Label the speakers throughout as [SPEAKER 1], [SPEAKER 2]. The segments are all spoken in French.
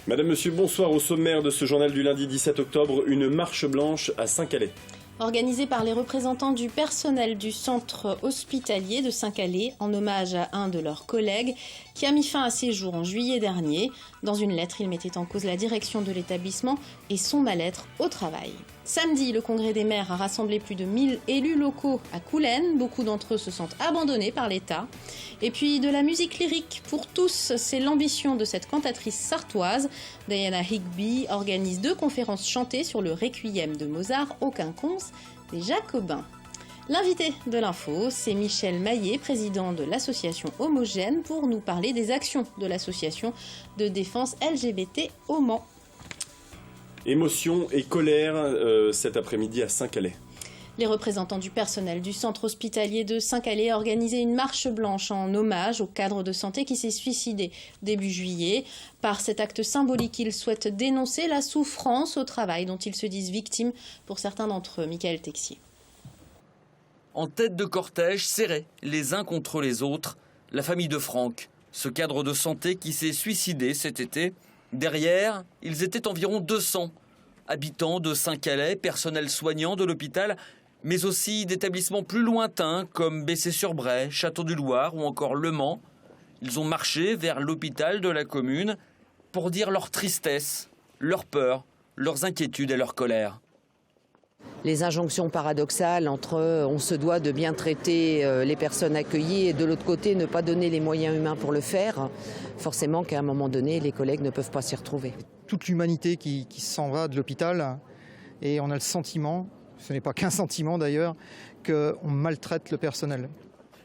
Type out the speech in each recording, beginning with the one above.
[SPEAKER 1] Madame, Monsieur, bonsoir. Au sommaire de ce journal du lundi 17 octobre, une marche blanche à Saint-Calais.
[SPEAKER 2] Organisée par les représentants du personnel du centre hospitalier de Saint-Calais en hommage à un de leurs collègues qui a mis fin à ses jours en juillet dernier. Dans une lettre, il mettait en cause la direction de l'établissement et son mal-être au travail. Samedi, le congrès des maires a rassemblé plus de 1000 élus locaux à Coulennes. Beaucoup d'entre eux se sentent abandonnés par l'État. Et puis de la musique lyrique pour tous, c'est l'ambition de cette cantatrice sartoise. Diana Higby organise 2 conférences chantées sur le requiem de Mozart au quinconce des Jacobins. L'invité de l'info, c'est Michel Maillet, président de l'association Homogène, pour nous parler des actions de l'association de défense LGBT au Mans.
[SPEAKER 1] Émotion et colère cet après-midi à Saint-Calais.
[SPEAKER 2] Les représentants du personnel du centre hospitalier de Saint-Calais ont organisé une marche blanche en hommage au cadre de santé qui s'est suicidé début juillet. Par cet acte symbolique, ils souhaitent dénoncer la souffrance au travail dont ils se disent victimes, pour certains d'entre eux. Michael Texier.
[SPEAKER 3] En tête de cortège, serrés les uns contre les autres, la famille de Franck, ce cadre de santé qui s'est suicidé cet été. Derrière, ils étaient environ 200 habitants de Saint-Calais, personnel soignant de l'hôpital, mais aussi d'établissements plus lointains comme Bessay-sur-Bray, Château-du-Loir ou encore Le Mans. Ils ont marché vers l'hôpital de la commune pour dire leur tristesse, leur peur, leurs inquiétudes et leur colère.
[SPEAKER 4] Les injonctions paradoxales entre on se doit de bien traiter les personnes accueillies et de l'autre côté ne pas donner les moyens humains pour le faire, forcément qu'à un moment donné les collègues ne peuvent pas s'y retrouver.
[SPEAKER 5] Toute l'humanité qui s'en va de l'hôpital et on a le sentiment, ce n'est pas qu'un sentiment d'ailleurs, qu'on maltraite le personnel.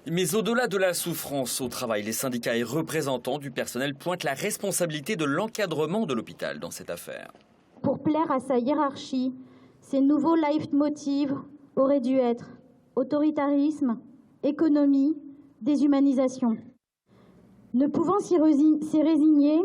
[SPEAKER 3] Mais au-delà de la souffrance au travail, les syndicats et représentants du personnel pointent la responsabilité de l'encadrement de l'hôpital dans cette affaire.
[SPEAKER 6] Pour plaire à sa hiérarchie, ces nouveaux leitmotivs auraient dû être autoritarisme, économie, déshumanisation. Ne pouvant s'y résigner,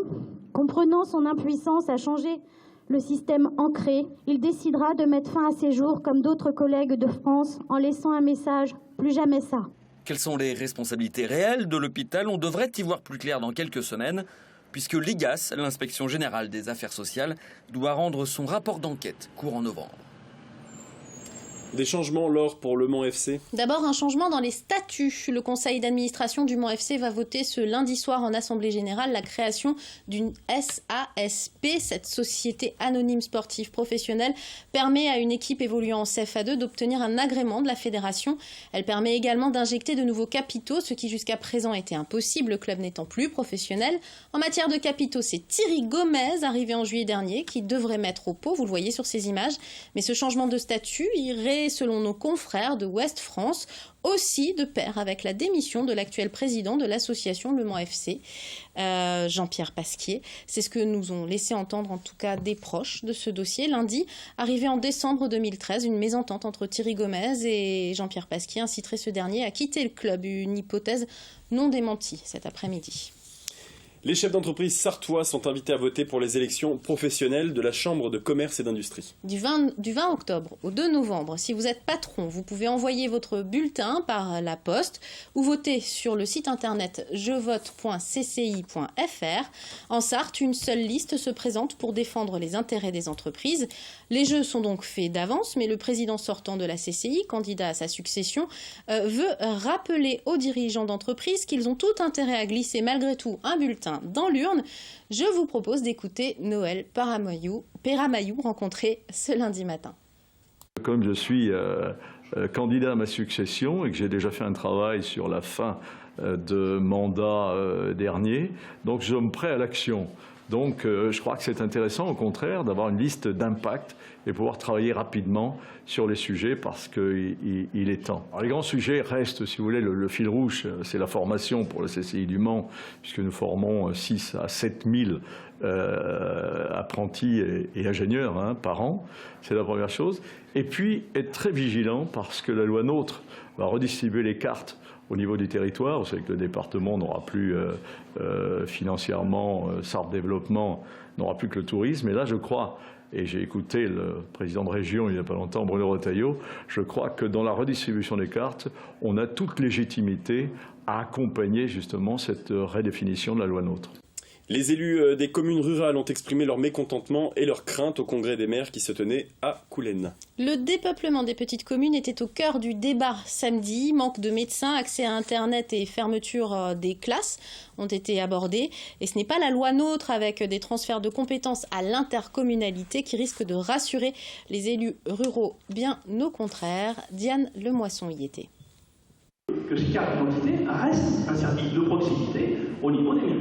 [SPEAKER 6] comprenant son impuissance à changer le système ancré, il décidera de mettre fin à ses jours comme d'autres collègues de France en laissant un message « plus jamais ça ».
[SPEAKER 3] Quelles sont les responsabilités réelles de l'hôpital? On devrait y voir plus clair dans quelques semaines, puisque l'IGAS, l'Inspection générale des affaires sociales, doit rendre son rapport d'enquête courant novembre.
[SPEAKER 1] Des changements, Laure, pour le Mans FC.
[SPEAKER 2] D'abord, un changement dans les statuts. Le conseil d'administration du Mans FC va voter ce lundi soir en Assemblée générale la création d'une SASP. Cette société anonyme sportive professionnelle permet à une équipe évoluant en CFA2 d'obtenir un agrément de la fédération. Elle permet également d'injecter de nouveaux capitaux, ce qui jusqu'à présent était impossible, le club n'étant plus professionnel. En matière de capitaux, c'est Thierry Gomez, arrivé en juillet dernier, qui devrait mettre au pot, vous le voyez sur ces images. Mais ce changement de statut irait, selon nos confrères de Ouest France, aussi de pair avec la démission de l'actuel président de l'association Le Mans FC, Jean-Pierre Pasquier. C'est ce que nous ont laissé entendre en tout cas des proches de ce dossier. Lundi, arrivé en décembre 2013, une mésentente entre Thierry Gomez et Jean-Pierre Pasquier inciterait ce dernier à quitter le club, une hypothèse non démentie cet après-midi.
[SPEAKER 1] Les chefs d'entreprise sartois sont invités à voter pour les élections professionnelles de la Chambre de commerce et d'industrie.
[SPEAKER 2] Du 20 octobre au 2 novembre, si vous êtes patron, vous pouvez envoyer votre bulletin par la poste ou voter sur le site internet jevote.cci.fr. En Sarthe, une seule liste se présente pour défendre les intérêts des entreprises. Les jeux sont donc faits d'avance, mais le président sortant de la CCI, candidat à sa succession, veut rappeler aux dirigeants d'entreprise qu'ils ont tout intérêt à glisser malgré tout un bulletin dans l'urne. Je vous propose d'écouter Noël Peramayou rencontré ce lundi matin.
[SPEAKER 7] Comme je suis candidat à ma succession et que j'ai déjà fait un travail sur la fin de mandat dernier, donc je me prête à l'action. Donc je crois que c'est intéressant au contraire d'avoir une liste d'impact et pouvoir travailler rapidement sur les sujets parce qu'il est temps. Alors, les grands sujets restent, si vous voulez, le fil rouge, c'est la formation pour le CCI du Mans, puisque nous formons 6 à 7 000 apprentis et ingénieurs par an, c'est la première chose. Et puis être très vigilant parce que la loi NOTRe va redistribuer les cartes au niveau du territoire. Vous savez que le département n'aura plus financièrement, Sarthe Développement n'aura plus que le tourisme. Et là, je crois, et j'ai écouté le président de région il n'y a pas longtemps, Bruno Retailleau, je crois que dans la redistribution des cartes, on a toute légitimité à accompagner justement cette redéfinition de la loi NOTRe.
[SPEAKER 1] Les élus des communes rurales ont exprimé leur mécontentement et leur crainte au congrès des maires qui se tenait à Coulennes.
[SPEAKER 2] Le dépeuplement des petites communes était au cœur du débat samedi. Manque de médecins, accès à Internet et fermeture des classes ont été abordés. Et ce n'est pas la loi NOTRe avec des transferts de compétences à l'intercommunalité qui risque de rassurer les élus ruraux. Bien au contraire, Diane Lemoisson y était.
[SPEAKER 8] Que ces cartes d'identité restent un service de proximité au niveau des mairies.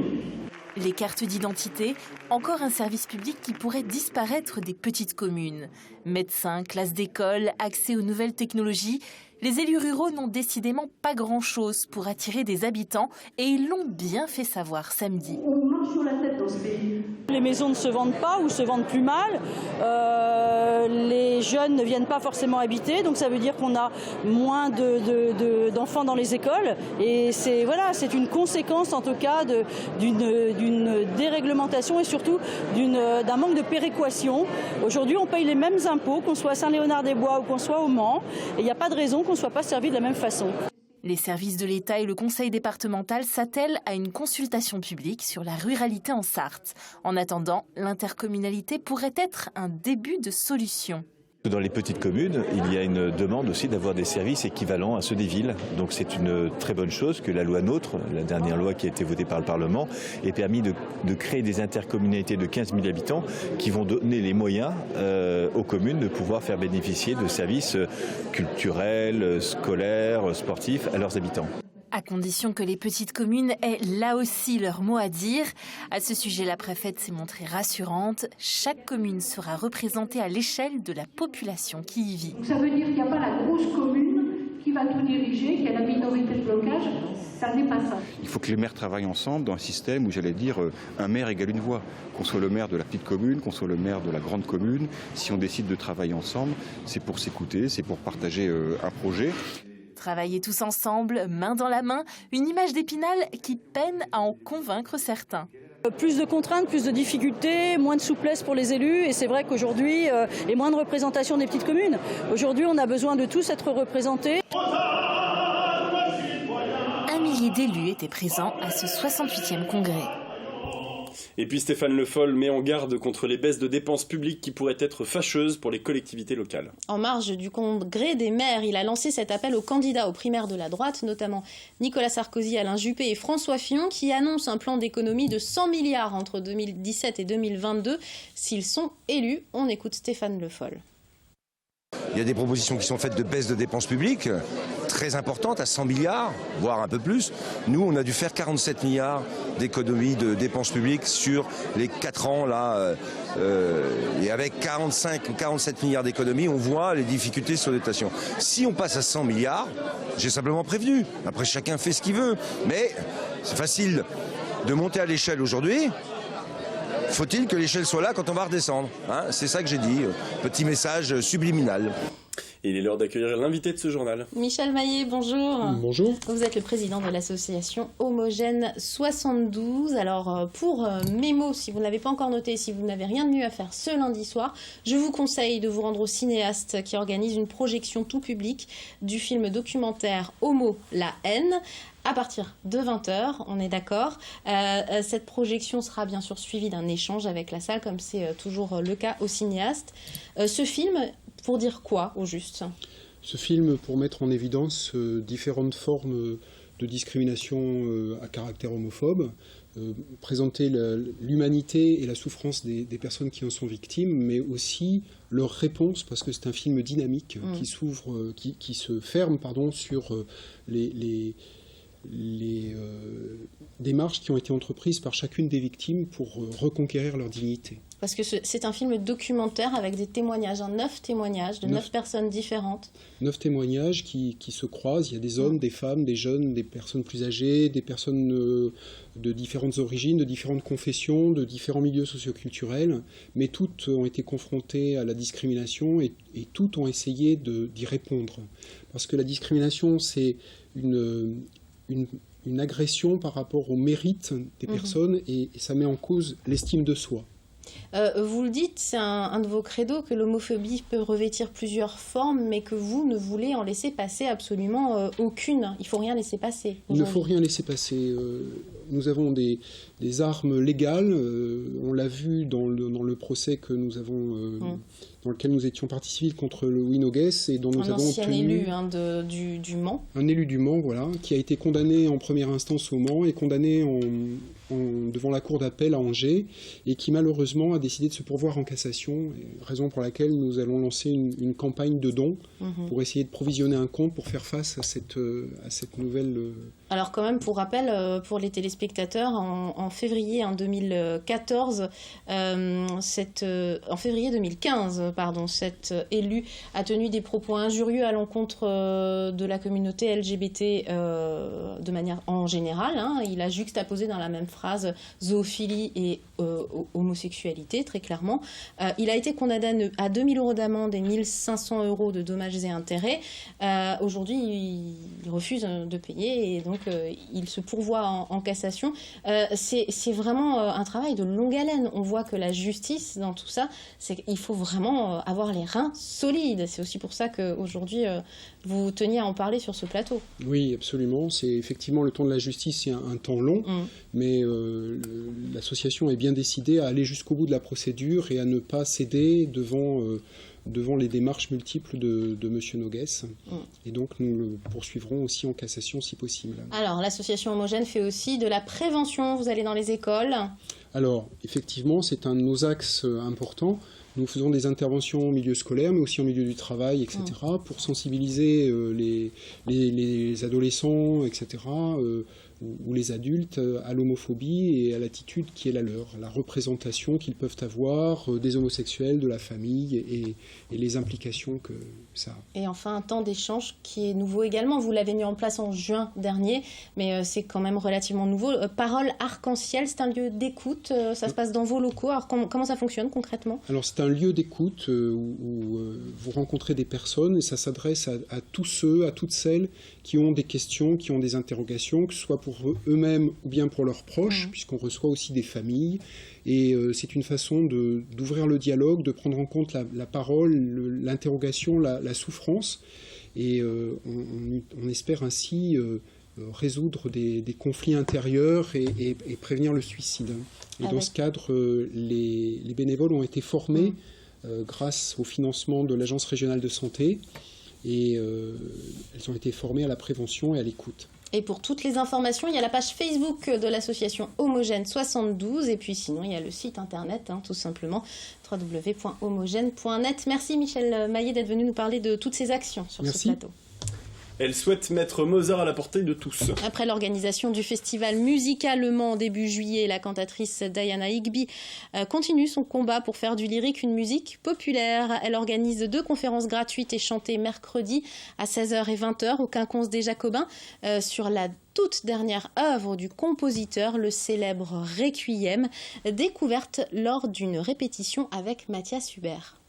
[SPEAKER 9] Les cartes d'identité, encore un service public qui pourrait disparaître des petites communes. Médecins, classes d'école, accès aux nouvelles technologies, les élus ruraux n'ont décidément pas grand-chose pour attirer des habitants et ils l'ont bien fait savoir samedi.
[SPEAKER 6] On marche sur la tête dans ce pays.
[SPEAKER 10] Les maisons ne se vendent pas ou se vendent plus mal. Les jeunes ne viennent pas forcément habiter, donc ça veut dire qu'on a moins d'enfants dans les écoles. Et c'est une conséquence en tout cas d'une déréglementation et surtout d'un manque de péréquation. Aujourd'hui, on paye les mêmes impôts, qu'on soit à Saint-Léonard-des-Bois ou qu'on soit au Mans. Et il n'y a pas de raison qu'on ne soit pas servi de la même façon.
[SPEAKER 9] Les services de l'État et le conseil départemental s'attellent à une consultation publique sur la ruralité en Sarthe. En attendant, l'intercommunalité pourrait être un début de solution.
[SPEAKER 11] Dans les petites communes, il y a une demande aussi d'avoir des services équivalents à ceux des villes. Donc c'est une très bonne chose que la loi NOTRe, la dernière loi qui a été votée par le Parlement, ait permis de créer des intercommunalités de 15 000 habitants qui vont donner les moyens aux communes de pouvoir faire bénéficier de services culturels, scolaires, sportifs à leurs habitants.
[SPEAKER 9] À condition que les petites communes aient là aussi leur mot à dire. À ce sujet, la préfète s'est montrée rassurante. Chaque commune sera représentée à l'échelle de la population qui y vit.
[SPEAKER 6] Ça veut dire qu'il n'y a pas la grosse commune qui va tout diriger, qui a la minorité de blocage. Ça n'est pas ça.
[SPEAKER 12] Il faut que les maires travaillent ensemble dans un système où, j'allais dire, un maire égale une voix. Qu'on soit le maire de la petite commune, qu'on soit le maire de la grande commune, si on décide de travailler ensemble, c'est pour s'écouter, c'est pour partager un projet.
[SPEAKER 9] Travailler tous ensemble, main dans la main, une image d'Épinal qui peine à en convaincre certains.
[SPEAKER 10] Plus de contraintes, plus de difficultés, moins de souplesse pour les élus. Et c'est vrai qu'aujourd'hui, et moins de représentation des petites communes. Aujourd'hui, on a besoin de tous être représentés.
[SPEAKER 9] 1 millier d'élus étaient présents à ce 68e congrès.
[SPEAKER 1] Et puis Stéphane Le Foll met en garde contre les baisses de dépenses publiques qui pourraient être fâcheuses pour les collectivités locales.
[SPEAKER 2] En marge du congrès des maires, il a lancé cet appel aux candidats aux primaires de la droite, notamment Nicolas Sarkozy, Alain Juppé et François Fillon, qui annoncent un plan d'économie de 100 milliards entre 2017 et 2022 s'ils sont élus. On écoute Stéphane Le Foll.
[SPEAKER 13] Il y a des propositions qui sont faites de baisse de dépenses publiques très importantes, à 100 milliards, voire un peu plus. Nous, on a dû faire 47 milliards d'économies de dépenses publiques sur les 4 ans. Là, et avec 45 ou 47 milliards d'économies, on voit les difficultés sur les dotations. Si on passe à 100 milliards, j'ai simplement prévenu. Après, chacun fait ce qu'il veut. Mais c'est facile de monter à l'échelle aujourd'hui. Faut-il que l'échelle soit là quand on va redescendre, hein? C'est ça que j'ai dit, petit message subliminal.
[SPEAKER 1] Et il est l'heure d'accueillir l'invité de ce journal.
[SPEAKER 2] Michel Maillet, bonjour.
[SPEAKER 14] Bonjour.
[SPEAKER 2] Vous êtes le président de l'association Homogène 72. Alors pour mes mots, si vous ne l'avez pas encore noté, si vous n'avez rien de mieux à faire ce lundi soir, je vous conseille de vous rendre au cinéaste qui organise une projection tout public du film documentaire Homo, la haine. À partir de 20h, on est d'accord. Cette projection sera bien sûr suivie d'un échange avec la salle, comme c'est toujours le cas au cinéaste. Ce film, pour dire quoi au juste ?
[SPEAKER 14] Ce film, pour mettre en évidence différentes formes de discrimination à caractère homophobe, présenter l'humanité et la souffrance des personnes qui en sont victimes, mais aussi leur réponse, parce que c'est un film dynamique qui se ferme sur les démarches qui ont été entreprises par chacune des victimes pour reconquérir leur dignité.
[SPEAKER 2] Parce que c'est un film documentaire avec des témoignages, 9 témoignages de 9 personnes différentes.
[SPEAKER 14] 9 témoignages qui se croisent. Il y a des hommes, des femmes, des jeunes, des personnes plus âgées, des personnes de différentes origines, de différentes confessions, de différents milieux socioculturels, mais toutes ont été confrontées à la discrimination et toutes ont essayé d'y répondre. Parce que la discrimination, c'est une agression par rapport au mérite des personnes et ça met en cause l'estime de soi.
[SPEAKER 2] Vous le dites, c'est un de vos credos que l'homophobie peut revêtir plusieurs formes, mais que vous ne voulez en laisser passer absolument aucune. Il ne faut rien laisser passer.
[SPEAKER 14] Il ne faut rien laisser passer. Nous avons des armes légales. On l'a vu dans le procès que nous avons, dans lequel nous étions partie civile contre Louis Noguès et dont nous avons obtenu...
[SPEAKER 2] Un ancien élu du Mans.
[SPEAKER 14] Un élu du Mans, voilà, qui a été condamné en première instance au Mans et condamné devant la cour d'appel à Angers et qui malheureusement a décidé de se pourvoir en cassation, raison pour laquelle nous allons lancer une campagne de dons pour essayer de provisionner un compte pour faire face à cette nouvelle...
[SPEAKER 2] Alors quand même, pour rappel, pour les téléspectateurs, en février 2014, en février 2015, cet élu a tenu des propos injurieux à l'encontre de la communauté LGBT de manière en général. Il a juxtaposé dans la même phrase zoophilie et homosexualité, très clairement. Il a été condamné à 2 000 € d'amende et 1 500 € de dommages et intérêts. Aujourd'hui, il refuse de payer et donc il se pourvoit en cassation. C'est vraiment un travail de longue haleine. On voit que la justice, dans tout ça, c'est qu'il faut vraiment avoir les reins solides. C'est aussi pour ça qu'aujourd'hui, vous teniez à en parler sur ce plateau.
[SPEAKER 14] Oui, absolument. C'est effectivement le temps de la justice, c'est un temps long, mais l'association est bien décidée à aller jusqu'au bout de la procédure et à ne pas céder devant les démarches multiples de M. Noguès. Et donc nous le poursuivrons aussi en cassation si possible.
[SPEAKER 2] Alors l'association Homogène fait aussi de la prévention. Vous allez dans les écoles. Alors
[SPEAKER 14] effectivement, c'est un de nos axes importants. Nous faisons des interventions au milieu scolaire, mais aussi au milieu du travail, etc., pour sensibiliser les adolescents, etc., ou les adultes à l'homophobie et à l'attitude qui est la leur, la représentation qu'ils peuvent avoir des homosexuels, de la famille et les implications que ça a.
[SPEAKER 2] Et enfin, un temps d'échange qui est nouveau également. Vous l'avez mis en place en juin dernier, mais c'est quand même relativement nouveau. Parole Arc-en-Ciel, c'est un lieu d'écoute. Ça se passe dans vos locaux. Alors comment ça fonctionne concrètement ?
[SPEAKER 14] Alors c'est un lieu d'écoute où vous rencontrez des personnes et ça s'adresse à tous ceux, à toutes celles qui ont des questions, qui ont des interrogations, que ce soit pour eux-mêmes ou bien pour leurs proches, puisqu'on reçoit aussi des familles. Et c'est une façon d'ouvrir le dialogue, de prendre en compte la parole, l'interrogation, la souffrance. Et on espère ainsi résoudre des conflits intérieurs et prévenir le suicide. Et dans ce cadre, les bénévoles ont été formés grâce au financement de l'Agence régionale de santé. Et elles ont été formées à la prévention et à l'écoute.
[SPEAKER 2] Et pour toutes les informations, il y a la page Facebook de l'association Homogène 72. Et puis sinon, il y a le site internet, tout simplement, www.homogène.net. Merci Michel Maillet d'être venu nous parler de toutes ces actions sur ce plateau.
[SPEAKER 1] Elle souhaite mettre Mozart à la portée de tous.
[SPEAKER 2] Après l'organisation du festival Musica Le Mans début juillet, la cantatrice Diana Higby continue son combat pour faire du lyrique une musique populaire. Elle organise 2 conférences gratuites et chantées mercredi à 16h et 20h au Quinconce des Jacobins sur la toute dernière œuvre du compositeur, le célèbre Requiem, découverte lors d'une répétition avec Mathias Hubert.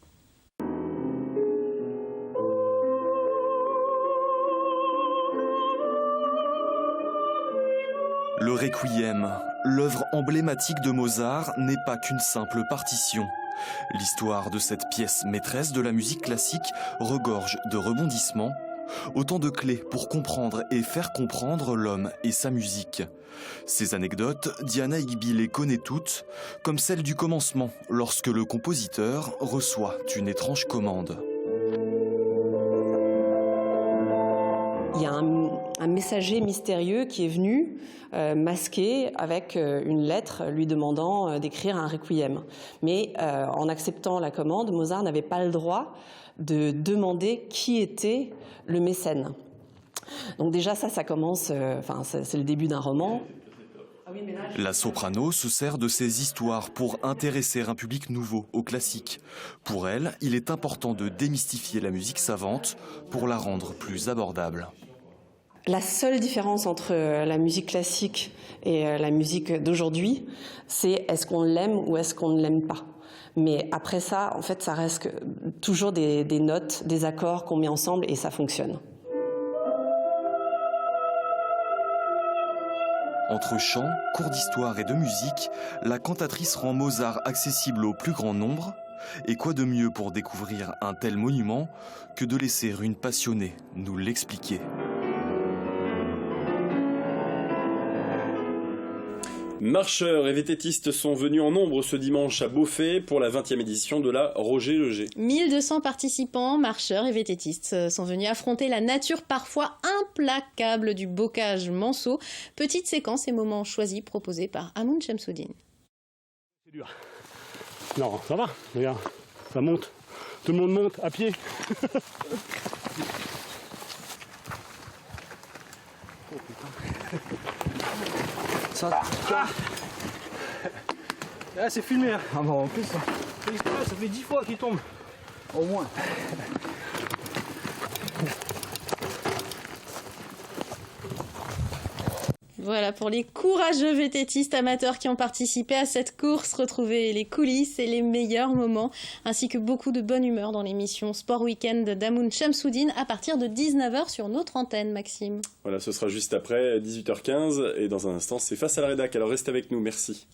[SPEAKER 15] Le Requiem, l'œuvre emblématique de Mozart, n'est pas qu'une simple partition. L'histoire de cette pièce maîtresse de la musique classique regorge de rebondissements, autant de clés pour comprendre et faire comprendre l'homme et sa musique. Ces anecdotes, Diana Higby les connaît toutes, comme celle du commencement, lorsque le compositeur reçoit une étrange commande.
[SPEAKER 16] Il y a un messager mystérieux qui est venu masqué avec une lettre lui demandant d'écrire un requiem. Mais en acceptant la commande, Mozart n'avait pas le droit de demander qui était le mécène. Donc déjà ça commence, c'est le début d'un roman.
[SPEAKER 15] La soprano se sert de ces histoires pour intéresser un public nouveau au classique. Pour elle, il est important de démystifier la musique savante pour la rendre plus abordable.
[SPEAKER 16] La seule différence entre la musique classique et la musique d'aujourd'hui, c'est est-ce qu'on l'aime ou est-ce qu'on ne l'aime pas. Mais après ça, en fait, ça reste toujours des notes, des accords qu'on met ensemble et ça fonctionne.
[SPEAKER 15] Entre chant, cours d'histoire et de musique, la cantatrice rend Mozart accessible au plus grand nombre. Et quoi de mieux pour découvrir un tel monument que de laisser une passionnée nous l'expliquer.
[SPEAKER 1] Marcheurs et vététistes sont venus en nombre ce dimanche à Beauvais pour la 20e édition de la Roger Leger.
[SPEAKER 2] 1200 participants, marcheurs et vététistes sont venus affronter la nature parfois implacable du bocage manceau. Petite séquence et moments choisis proposés par Hamoun Chamsoudine.
[SPEAKER 17] C'est dur. Non, ça va, regarde, ça monte. Tout le monde monte à pied. Oh putain. Ça, ah, c'est filmé. Hein. Ah bon, en plus, ça fait 10 fois qu'il tombe. Au moins.
[SPEAKER 2] Voilà pour les courageux vététistes amateurs qui ont participé à cette course. Retrouvez les coulisses et les meilleurs moments, ainsi que beaucoup de bonne humeur dans l'émission Sport Week-end d'Hamoun Chamsoudine à partir de 19h sur notre antenne, Maxime.
[SPEAKER 1] Voilà, ce sera juste après 18h15 et dans un instant c'est Face à la Rédac. Alors restez avec nous, merci.